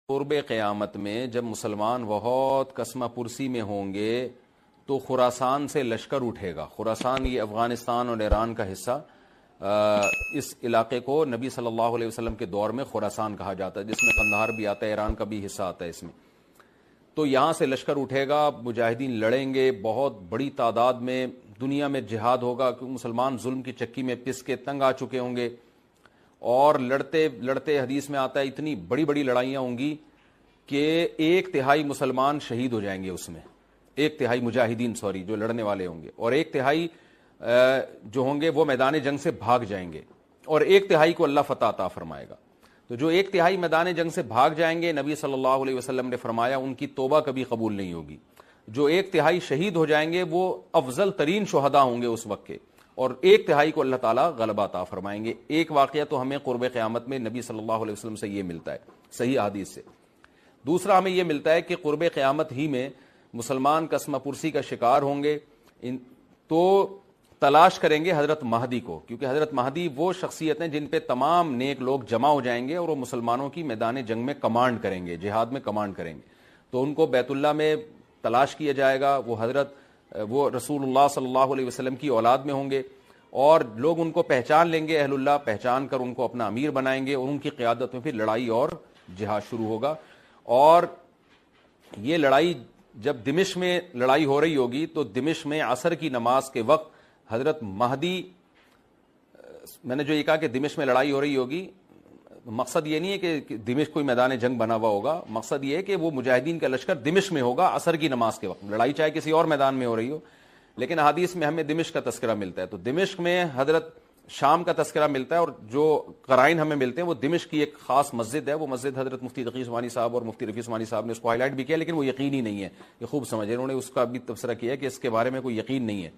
قرب قیامت میں جب مسلمان بہت کسمہ پرسی میں ہوں گے تو خراسان سے لشکر اٹھے گا. خراسان یہ افغانستان اور ایران کا حصہ. اس علاقے کو نبی صلی اللہ علیہ وسلم کے دور میں خراسان کہا جاتا ہے، جس میں قندھار بھی آتا ہے، ایران کا بھی حصہ آتا ہے اس میں. تو یہاں سے لشکر اٹھے گا، مجاہدین لڑیں گے بہت بڑی تعداد میں، دنیا میں جہاد ہوگا کیونکہ مسلمان ظلم کی چکی میں پس کے تنگ آ چکے ہوں گے، اور لڑتے لڑتے حدیث میں آتا ہے اتنی بڑی بڑی لڑائیاں ہوں گی کہ 1/3 مسلمان شہید ہو جائیں گے اس میں، 1/3 مجاہدین جو لڑنے والے ہوں گے، اور 1/3 جو ہوں گے وہ میدان جنگ سے بھاگ جائیں گے، اور 1/3 کو اللہ فتح عطا فرمائے گا. تو جو 1/3 میدان جنگ سے بھاگ جائیں گے، نبی صلی اللہ علیہ وسلم نے فرمایا ان کی توبہ کبھی قبول نہیں ہوگی. جو 1/3 شہید ہو جائیں گے وہ افضل ترین شہداء ہوں گے اس وقت کے، اور 1/3 کو اللہ تعالیٰ غلبہ عطا فرمائیں گے. ایک واقعہ تو ہمیں قرب قیامت میں نبی صلی اللہ علیہ وسلم سے یہ ملتا ہے صحیح حدیث سے. دوسرا ہمیں یہ ملتا ہے کہ قرب قیامت ہی میں مسلمان کسمہ پرسی کا شکار ہوں گے تو تلاش کریں گے حضرت مہدی کو، کیونکہ حضرت مہدی وہ شخصیت ہیں جن پہ تمام نیک لوگ جمع ہو جائیں گے اور وہ مسلمانوں کی میدان جنگ میں کمانڈ کریں گے، جہاد میں کمانڈ کریں گے. تو ان کو بیت اللہ میں تلاش کیا جائے گا. وہ رسول اللہ صلی اللہ علیہ وسلم کی اولاد میں ہوں گے، اور لوگ ان کو پہچان لیں گے، اہل اللہ پہچان کر ان کو اپنا امیر بنائیں گے، اور ان کی قیادت میں پھر لڑائی اور جہاد شروع ہوگا. اور یہ لڑائی جب دمشق میں لڑائی ہو رہی ہوگی تو دمشق میں عصر کی نماز کے وقت حضرت مہدی، میں نے جو یہ کہا کہ دمشق میں لڑائی ہو رہی ہوگی، مقصد یہ نہیں ہے کہ دمشق کوئی میدان جنگ بنا ہوا ہوگا، مقصد یہ ہے کہ وہ مجاہدین کا لشکر دمشق میں ہوگا عصر کی نماز کے وقت. لڑائی چاہے کسی اور میدان میں ہو رہی ہو، لیکن حدیث میں ہمیں دمشق کا تذکرہ ملتا ہے. تو دمشق میں حضرت شام کا تذکرہ ملتا ہے، اور جو قرائن ہمیں ملتے ہیں وہ دمشق کی ایک خاص مسجد ہے. وہ مسجد حضرت مفتی تقی عثمانی صاحب اور مفتی رفیع عثمانی صاحب نے اس کو ہائی لائٹ بھی کیا، لیکن وہ یقینی نہیں ہے، یہ خوب سمجھے، انہوں نے اس کا بھی تبصرہ کیا کہ اس کے بارے میں کوئی یقین نہیں ہے.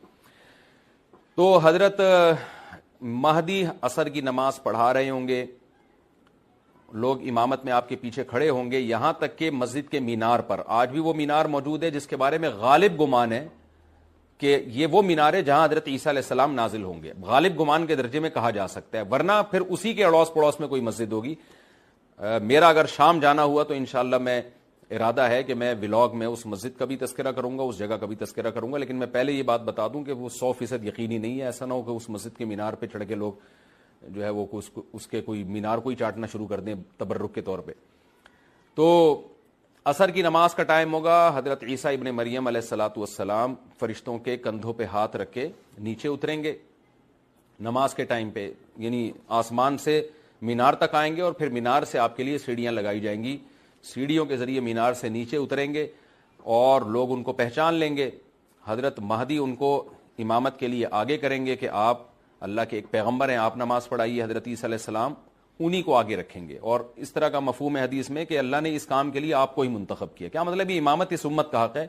تو حضرت مہدی عصر کی نماز پڑھا رہے ہوں گے، لوگ امامت میں آپ کے پیچھے کھڑے ہوں گے، یہاں تک کہ مسجد کے مینار پر، آج بھی وہ مینار موجود ہے جس کے بارے میں غالب گمان ہے کہ یہ وہ مینار ہے جہاں حضرت عیسیٰ علیہ السلام نازل ہوں گے. غالب گمان کے درجے میں کہا جا سکتا ہے، ورنہ پھر اسی کے اڑوس پڑوس میں کوئی مسجد ہوگی. میرا اگر شام جانا ہوا تو انشاءاللہ میں ارادہ ہے کہ میں ولاگ میں اس مسجد کا بھی تذکرہ کروں گا، اس جگہ کا بھی تذکرہ کروں گا. لیکن میں پہلے یہ بات بتا دوں کہ وہ 100% یقینی نہیں ہے. ایسا نہ ہو کہ اس مسجد کے مینار پہ چڑھ کے لوگ جو ہے وہ اس کے کوئی مینار کو ہی چاٹنا شروع کر دیں تبرک کے طور پہ. تو عصر کی نماز کا ٹائم ہوگا، حضرت عیسیٰ ابن مریم علیہ الصلاۃ والسلام فرشتوں کے کندھوں پہ ہاتھ رکھ کے نیچے اتریں گے نماز کے ٹائم پہ، یعنی آسمان سے مینار تک آئیں گے، اور پھر مینار سے آپ کے لیے سیڑھیاں لگائی جائیں گی. سیڑھیوں کے ذریعے مینار سے نیچے اتریں گے اور لوگ ان کو پہچان لیں گے. حضرت مہدی ان کو امامت کے لیے آگے کریں گے کہ آپ اللہ کے ایک پیغمبر ہیں، آپ نماز پڑھائیے. حضرت عیسیٰ علیہ السلام انہی کو آگے رکھیں گے. اور اس طرح کا مفہوم ہے حدیث میں کہ اللہ نے اس کام کے لیے آپ کو ہی منتخب کیا. کیا مطلب؟ یہ امامت اس امت کا حق ہے.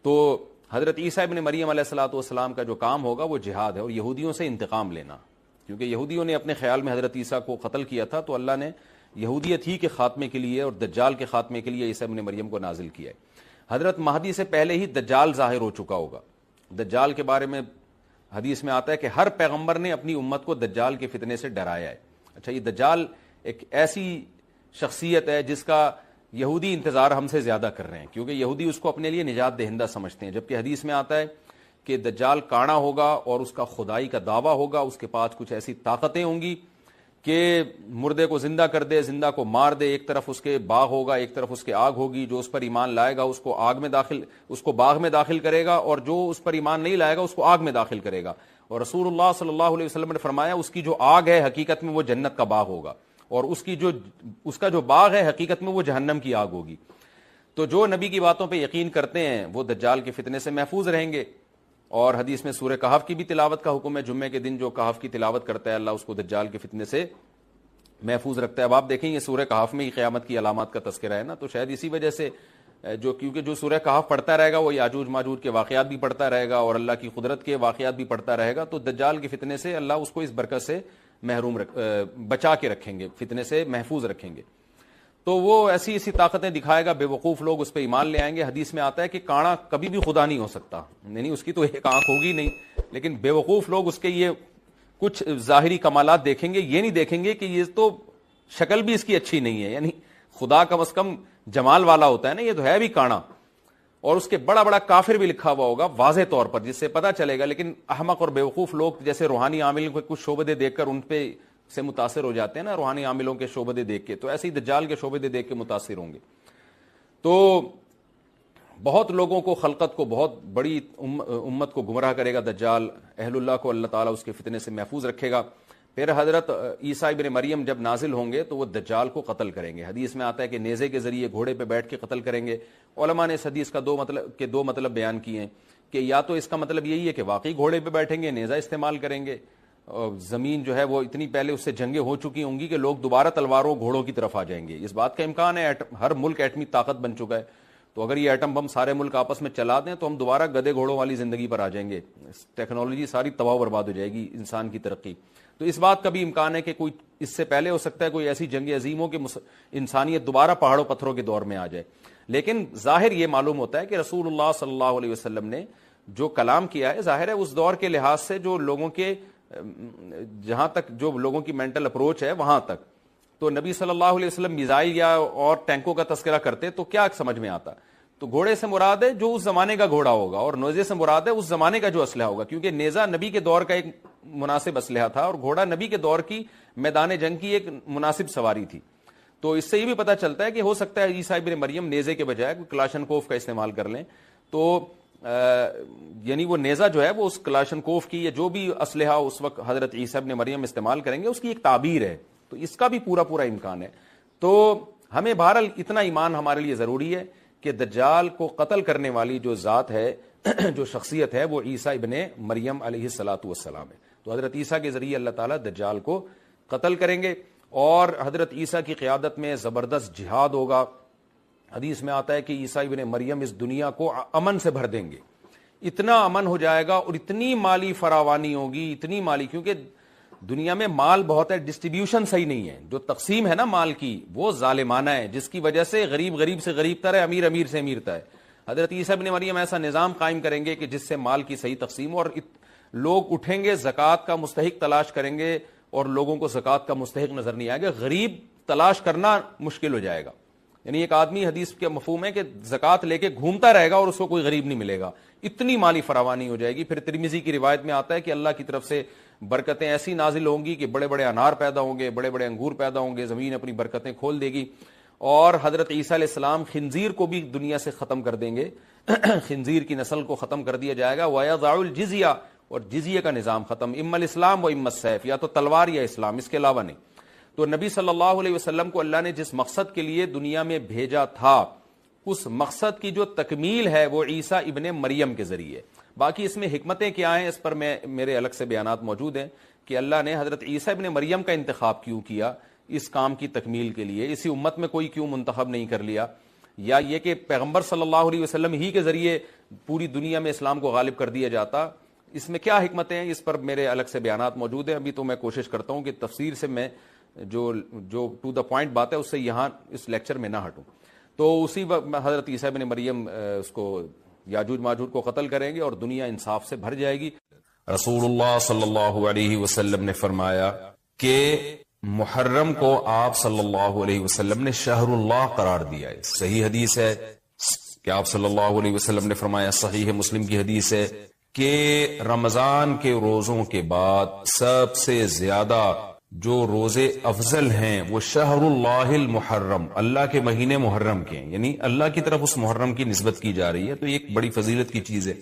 تو حضرت عیسیٰ ابن مریم علیہ الصلوۃ والسلام کا جو کام ہوگا وہ جہاد ہے اور یہودیوں سے انتقام لینا، کیونکہ یہودیوں نے اپنے خیال میں حضرت عیسیٰ کو قتل کیا تھا، تو اللہ نے یہودیت ہی کے خاتمے کے لیے اور دجال کے خاتمے کے لیے عیسیٰ ابن مریم کو نازل کیا ہے. حضرت مہدی سے پہلے ہی دجال ظاہر ہو چکا ہوگا. دجال کے بارے میں حدیث میں آتا ہے کہ ہر پیغمبر نے اپنی امت کو دجال کے فتنے سے ڈرایا ہے. اچھا، یہ دجال ایک ایسی شخصیت ہے جس کا یہودی انتظار ہم سے زیادہ کر رہے ہیں، کیونکہ یہودی اس کو اپنے لیے نجات دہندہ سمجھتے ہیں، جبکہ حدیث میں آتا ہے کہ دجال کانا ہوگا اور اس کا خدائی کا دعویٰ ہوگا. اس کے پاس کچھ ایسی طاقتیں ہوں گی کہ مردے کو زندہ کر دے، زندہ کو مار دے. ایک طرف اس کے باغ ہوگا، ایک طرف اس کے آگ ہوگی. جو اس پر ایمان لائے گا اس کو باغ میں داخل کرے گا، اور جو اس پر ایمان نہیں لائے گا اس کو آگ میں داخل کرے گا. اور رسول اللہ صلی اللہ علیہ وسلم نے فرمایا اس کی جو آگ ہے حقیقت میں وہ جنت کا باغ ہوگا، اور اس کا جو باغ ہے حقیقت میں وہ جہنم کی آگ ہوگی. تو جو نبی کی باتوں پہ یقین کرتے ہیں وہ دجال کے فتنے سے محفوظ رہیں گے. اور حدیث میں سورہ کہف کی بھی تلاوت کا حکم ہے. جمعے کے دن جو کہف کی تلاوت کرتا ہے اللہ اس کو دجال کے فتنے سے محفوظ رکھتا ہے. اب آپ دیکھیں یہ سورہ کہف میں ہی قیامت کی علامات کا تذکرہ ہے نا، تو شاید اسی وجہ سے کیونکہ جو سورہ کہف پڑھتا رہے گا وہ یاجوج ماجوج کے واقعات بھی پڑھتا رہے گا اور اللہ کی قدرت کے واقعات بھی پڑھتا رہے گا، تو دجال کے فتنے سے اللہ اس کو اس برکت سے بچا کے رکھیں گے، فتنے سے محفوظ رکھیں گے. تو وہ ایسی طاقتیں دکھائے گا، بے وقوف لوگ اس پہ ایمان لے آئیں گے. حدیث میں آتا ہے کہ کانا کبھی بھی خدا نہیں ہو سکتا، نہیں اس کی تو ایک آنکھ ہوگی نہیں، لیکن بے وقوف لوگ اس کے یہ کچھ ظاہری کمالات دیکھیں گے، یہ نہیں دیکھیں گے کہ یہ تو شکل بھی اس کی اچھی نہیں ہے، یعنی خدا کم از کم جمال والا ہوتا ہے نا, یہ تو ہے بھی کانا, اور اس کے بڑا بڑا کافر بھی لکھا ہوا ہوگا واضح طور پر, جس سے پتا چلے گا. لیکن احمق اور بیوقوف لوگ جیسے روحانی عامل کو کچھ شعبدے دیکھ کر ان پہ سے متاثر ہو جاتے ہیں نا, روحانی عاملوں کے شعبدے دیکھ کے, تو ایسے ہی دجال کے شعبدے دیکھ کے متاثر ہوں گے. تو بہت لوگوں کو, خلقت کو, بہت بڑی امت کو گمراہ کرے گا دجال. اہل اللہ کو اللہ تعالیٰ اس کے فتنے سے محفوظ رکھے گا. پھر حضرت عیسیٰ ابن مریم جب نازل ہوں گے تو وہ دجال کو قتل کریں گے. حدیث میں آتا ہے کہ نیزے کے ذریعے گھوڑے پہ بیٹھ کے قتل کریں گے. علماء نے اس حدیث کا دو مطلب بیان کیے ہیں کہ یا تو اس کا مطلب یہی ہے کہ واقعی گھوڑے پہ بیٹھیں گے, نیزہ استعمال کریں گے, زمین جو ہے وہ اتنی پہلے اس سے جنگیں ہو چکی ہوں گی کہ لوگ دوبارہ تلواروں گھوڑوں کی طرف آ جائیں گے. اس بات کا امکان ہے, ہر ملک ایٹمی طاقت بن چکا ہے, تو اگر یہ ایٹم بم سارے ملک آپس میں چلا دیں تو ہم دوبارہ گدے گھوڑوں والی زندگی پر آ جائیں گے. ٹیکنالوجی ساری تباہ و برباد ہو جائے گی, انسان کی ترقی. تو اس بات کا بھی امکان ہے کہ کوئی اس سے پہلے ہو سکتا ہے کوئی ایسی جنگ عظیم ہو کہ انسانیت دوبارہ پہاڑوں پتھروں کے دور میں آ جائے. لیکن ظاہر یہ معلوم ہوتا ہے کہ رسول اللہ صلی اللہ علیہ وسلم نے جو کلام کیا ہے, ظاہر ہے اس دور کے لحاظ سے جو لوگوں کے, جہاں تک جو لوگوں کی مینٹل اپروچ ہے وہاں تک, تو نبی صلی اللہ علیہ وسلم میزائل یا اور ٹینکوں کا تذکرہ کرتے تو کیا سمجھ میں آتا؟ تو گھوڑے سے مراد ہے جو اس زمانے کا گھوڑا ہوگا, اور نیزے سے مراد ہے اس زمانے کا جو اسلحہ ہوگا, کیونکہ نیزہ نبی کے دور کا ایک مناسب اسلحہ تھا اور گھوڑا نبی کے دور کی میدان جنگ کی ایک مناسب سواری تھی. تو اس سے یہ بھی پتہ چلتا ہے کہ ہو سکتا ہے عیسیٰ ابن مریم نیزے کے بجائے کلاشنکوف کا استعمال کر لیں, تو یعنی وہ نیزہ جو ہے وہ اس کلاشنکوف کی یا جو بھی اسلحہ اس وقت حضرت عیسیٰ ابن مریم استعمال کریں گے اس کی ایک تعبیر ہے. تو اس کا بھی پورا امکان ہے. تو ہمیں بہرحال اتنا ایمان ہمارے لیے ضروری ہے کہ دجال کو قتل کرنے والی جو ذات ہے, جو شخصیت ہے, وہ عیسیٰ ابن مریم علیہ الصلاۃ والسلام ہے. تو حضرت عیسیٰ کے ذریعے اللہ تعالیٰ دجال کو قتل کریں گے, اور حضرت عیسیٰ کی قیادت میں زبردست جہاد ہوگا. حدیث میں آتا ہے کہ عیسیٰ ابن مریم اس دنیا کو امن سے بھر دیں گے, اتنا امن ہو جائے گا اور اتنی مالی فراوانی ہوگی, اتنی مالی, کیونکہ دنیا میں مال بہت ہے, ڈسٹریبیوشن صحیح نہیں ہے, جو تقسیم ہے نا مال کی وہ ظالمانہ ہے, جس کی وجہ سے غریب سے غریب تر ہے, امیر سے امیر تر ہے. حضرت عیسیٰ ابن مریم ایسا نظام قائم کریں گے کہ جس سے مال کی صحیح تقسیم, اور لوگ اٹھیں گے زکوٰۃ کا مستحق تلاش کریں گے اور لوگوں کو زکوٰۃ کا مستحق نظر نہیں آئے گا, غریب تلاش کرنا مشکل ہو جائے گا. یعنی ایک آدمی, حدیث کے مفہوم ہے کہ زکوٰۃ لے کے گھومتا رہے گا اور اس کو کوئی غریب نہیں ملے گا, اتنی مالی فراوانی ہو جائے گی. پھر ترمذی کی روایت میں آتا ہے کہ اللہ کی طرف سے برکتیں ایسی نازل ہوں گی کہ بڑے بڑے انار پیدا ہوں گے, بڑے بڑے انگور پیدا ہوں گے, زمین اپنی برکتیں کھول دے گی. اور حضرت عیسیٰ علیہ السلام خنزیر کو بھی دنیا سے ختم کر دیں گے, خنزیر کی نسل کو ختم کر دیا جائے گا. وَيَضَعُ الْجِزْيَةَ, اور جزیہ کا نظام ختم, اما الاسلام و اما السیف, یا تو تلوار یا اسلام, اس کے علاوہ نہیں. تو نبی صلی اللہ علیہ وسلم کو اللہ نے جس مقصد کے لیے دنیا میں بھیجا تھا, اس مقصد کی جو تکمیل ہے وہ عیسیٰ ابن مریم کے ذریعے. باقی اس میں حکمتیں کیا ہیں اس پر میرے الگ سے بیانات موجود ہیں کہ اللہ نے حضرت عیسیٰ ابن مریم کا انتخاب کیوں کیا اس کام کی تکمیل کے لیے, اسی امت میں کوئی کیوں منتخب نہیں کر لیا, یا یہ کہ پیغمبر صلی اللہ علیہ وسلم ہی کے ذریعے پوری دنیا میں اسلام کو غالب کر دیا جاتا. اس میں کیا حکمتیں ہیں, اس پر میرے الگ سے بیانات موجود ہیں. ابھی تو میں کوشش کرتا ہوں کہ تفسیر سے میں جو ٹو دا پوائنٹ بات ہے اس سے یہاں اس لیکچر میں نہ ہٹوں. تو اسی وقت حضرت عیسیٰ ابن مریم اس کو یاجوج ماجوج کو قتل کریں گے اور دنیا انصاف سے بھر جائے گی. رسول اللہ صلی اللہ علیہ وسلم نے فرمایا کہ محرم کو آپ صلی اللہ علیہ وسلم نے شہر اللہ قرار دیا ہے. صحیح حدیث ہے کہ آپ صلی اللہ علیہ وسلم نے فرمایا, صحیح مسلم کی حدیث ہے کہ رمضان کے روزوں کے بعد سب سے زیادہ جو روزے افضل ہیں وہ شہر اللہ المحرم, اللہ کے مہینے محرم کے ہیں, یعنی اللہ کی طرف اس محرم کی نسبت کی جا رہی ہے. تو یہ ایک بڑی فضیلت کی چیز ہے.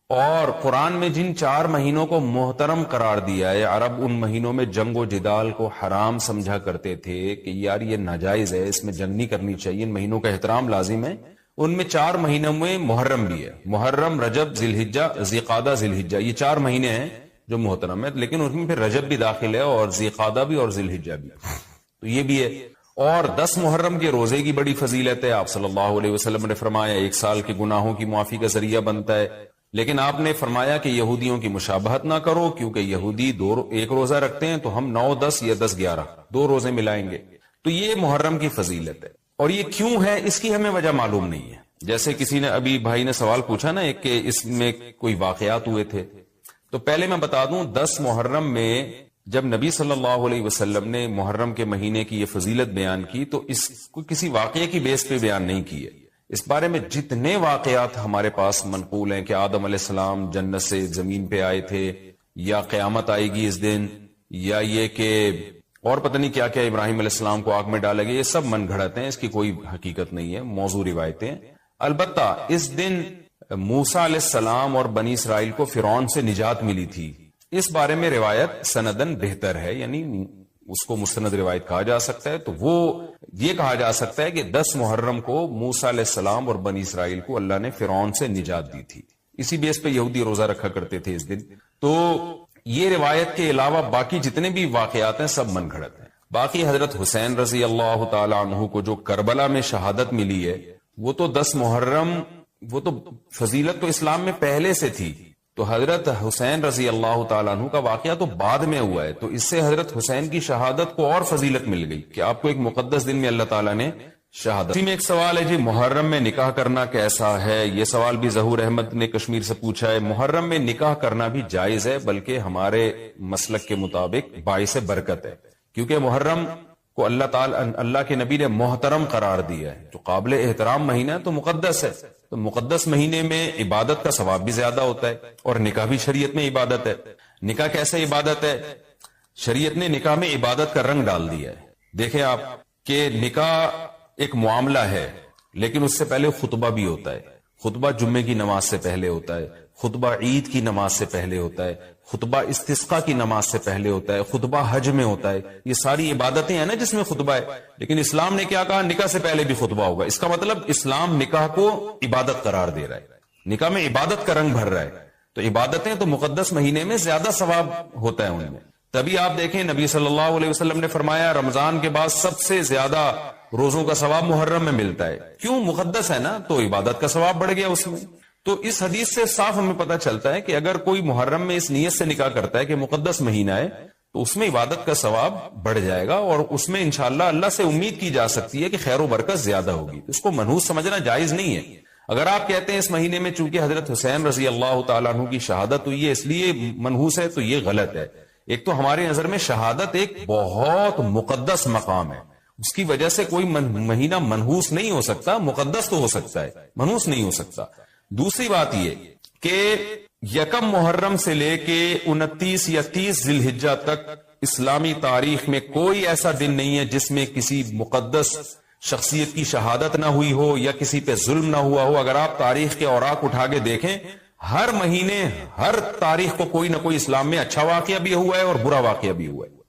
اور قرآن میں جن 4 مہینوں کو محترم قرار دیا ہے, عرب ان مہینوں میں جنگ و جدال کو حرام سمجھا کرتے تھے کہ یار یہ ناجائز ہے, اس میں جنگ نہیں کرنی چاہیے, ان مہینوں کا احترام لازم ہے. ان میں 4 مہینوں میں محرم بھی ہے, محرم, رجب, ذی الحجہ, ذی قعدہ, ذی الحجہ, یہ 4 مہینے ہیں جو محترم ہے. لیکن اس میں پھر رجب بھی داخل ہے اور ذی قعدہ بھی اور ذی الحجہ بھی, تو یہ بھی ہے. اور 10 محرم کے روزے کی بڑی فضیلت ہے. آپ صلی اللہ علیہ وسلم نے فرمایا 1 سال کے گناہوں کی معافی کا ذریعہ بنتا ہے. لیکن آپ نے فرمایا کہ یہودیوں کی مشابہت نہ کرو, کیونکہ یہودی 1 روزہ رکھتے ہیں تو ہم 9, 10 یا 10, 11 2 روزے ملائیں گے. تو یہ محرم کی فضیلت ہے. اور یہ کیوں ہے اس کی ہمیں وجہ معلوم نہیں ہے. جیسے کسی نے ابھی بھائی نے سوال پوچھا نا ایک کہ اس میں کوئی واقعات ہوئے تھے, تو پہلے میں بتا دوں 10 محرم میں جب نبی صلی اللہ علیہ وسلم نے محرم کے مہینے کی یہ فضیلت بیان کی تو اس کو کسی واقعے کی بیس پہ بیان نہیں کی ہے. اس بارے میں جتنے واقعات ہمارے پاس منقول ہیں کہ آدم علیہ السلام جنت سے زمین پہ آئے تھے، یا قیامت آئے گی اس دن، یا یہ کہ اور پتہ نہیں کیا کیا ابراہیم علیہ السلام کو آگ میں ڈالے گئے، یہ سب من گھڑت ہیں، اس کی کوئی حقیقت نہیں ہے، موضوع روایتیں. البتہ اس دن موسیٰ علیہ السلام اور بنی اسرائیل کو فرعون سے نجات ملی تھی، اس بارے میں روایت سندن بہتر ہے، یعنی اس کو مستند روایت کہا جا سکتا ہے. تو وہ یہ کہا جا سکتا ہے کہ 10 محرم کو موسیٰ علیہ السلام اور بنی اسرائیل کو اللہ نے فرعون سے نجات دی تھی. اسی بیس پہ یہودی روزہ رکھا کرتے تھے اس دن. تو یہ روایت کے علاوہ باقی جتنے بھی واقعات ہیں سب من گھڑت ہیں. باقی حضرت حسین رضی اللہ تعالی عنہ کو جو کربلا میں شہادت ملی ہے، وہ تو 10 محرم، وہ تو فضیلت تو اسلام میں پہلے سے تھی. تو حضرت حسین رضی اللہ تعالیٰ عنہ کا واقعہ تو بعد میں ہوا ہے، تو اس سے حضرت حسین کی شہادت کو اور فضیلت مل گئی کہ آپ کو ایک مقدس دن میں اللہ تعالیٰ نے شہادت. اسی میں ایک سوال ہے جی، محرم میں نکاح کرنا کیسا ہے؟ یہ سوال بھی ظہور احمد نے کشمیر سے پوچھا ہے. محرم میں نکاح کرنا بھی جائز ہے، بلکہ ہمارے مسلک کے مطابق باعث برکت ہے، کیونکہ محرم کو اللہ کے نبی نے محترم قرار دیا ہے، جو قابل احترام مہینہ ہے تو مقدس ہے. تو مقدس مہینے میں عبادت کا ثواب بھی زیادہ ہوتا ہے، اور نکاح بھی شریعت میں عبادت ہے. نکاح کیسے عبادت ہے؟ شریعت نے نکاح میں عبادت کا رنگ ڈال دیا ہے. دیکھیں آپ کہ نکاح ایک معاملہ ہے، لیکن اس سے پہلے خطبہ بھی ہوتا ہے. خطبہ جمعے کی نماز سے پہلے ہوتا ہے، خطبہ عید کی نماز سے پہلے ہوتا ہے، خطبہ استسقاء کی نماز سے پہلے ہوتا ہے، خطبہ حج میں ہوتا ہے. یہ ساری عبادتیں ہیں نا جس میں خطبہ ہے. لیکن اسلام نے کیا کہا؟ نکاح سے پہلے بھی خطبہ ہوگا. اس کا مطلب اسلام نکاح کو عبادت قرار دے رہا ہے، نکاح میں عبادت کا رنگ بھر رہا ہے. تو عبادتیں تو مقدس مہینے میں زیادہ ثواب ہوتا ہے ان میں. تبھی آپ دیکھیں نبی صلی اللہ علیہ وسلم نے فرمایا رمضان کے بعد سب سے زیادہ روزوں کا ثواب محرم میں ملتا ہے. کیوں؟ مقدس ہے نا، تو عبادت کا ثواب بڑھ گیا اس میں. تو اس حدیث سے صاف ہمیں پتہ چلتا ہے کہ اگر کوئی محرم میں اس نیت سے نکاح کرتا ہے کہ مقدس مہینہ ہے، تو اس میں عبادت کا ثواب بڑھ جائے گا، اور اس میں انشاءاللہ اللہ سے امید کی جا سکتی ہے کہ خیر و برکت زیادہ ہوگی. اس کو منحوس سمجھنا جائز نہیں ہے. اگر آپ کہتے ہیں اس مہینے میں چونکہ حضرت حسین رضی اللہ تعالیٰ عنہ کی شہادت ہوئی ہے اس لیے منحوس ہے، تو یہ غلط ہے. ایک تو ہماری نظر میں شہادت ایک بہت مقدس مقام ہے، اس کی وجہ سے کوئی مہینہ منحوس نہیں ہو سکتا. مقدس تو ہو سکتا ہے، منحوس نہیں ہو سکتا. دوسری بات یہ کہ 1 محرم سے لے کے 29 یا 30 ذی الحجہ تک اسلامی تاریخ میں کوئی ایسا دن نہیں ہے جس میں کسی مقدس شخصیت کی شہادت نہ ہوئی ہو یا کسی پہ ظلم نہ ہوا ہو. اگر آپ تاریخ کے اوراق اٹھا کے دیکھیں، ہر مہینے ہر تاریخ کو کوئی نہ کوئی اسلام میں اچھا واقعہ بھی ہوا ہے اور برا واقعہ بھی ہوا ہے.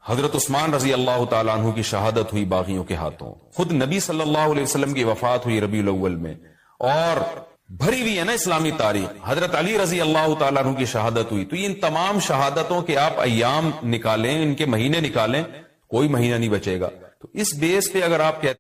حضرت عثمان رضی اللہ تعالیٰ عنہ کی شہادت ہوئی باغیوں کے ہاتھوں. خود نبی صلی اللہ علیہ وسلم کی وفات ہوئی ربیع الاول میں، اور بھری ہوئی ہے نا اسلامی تاریخ. حضرت علی رضی اللہ تعالیٰ عنہ کی شہادت ہوئی. تو ان تمام شہادتوں کے آپ ایام نکالیں، ان کے مہینے نکالیں، کوئی مہینہ نہیں بچے گا. تو اس بیس پہ اگر آپ کہتے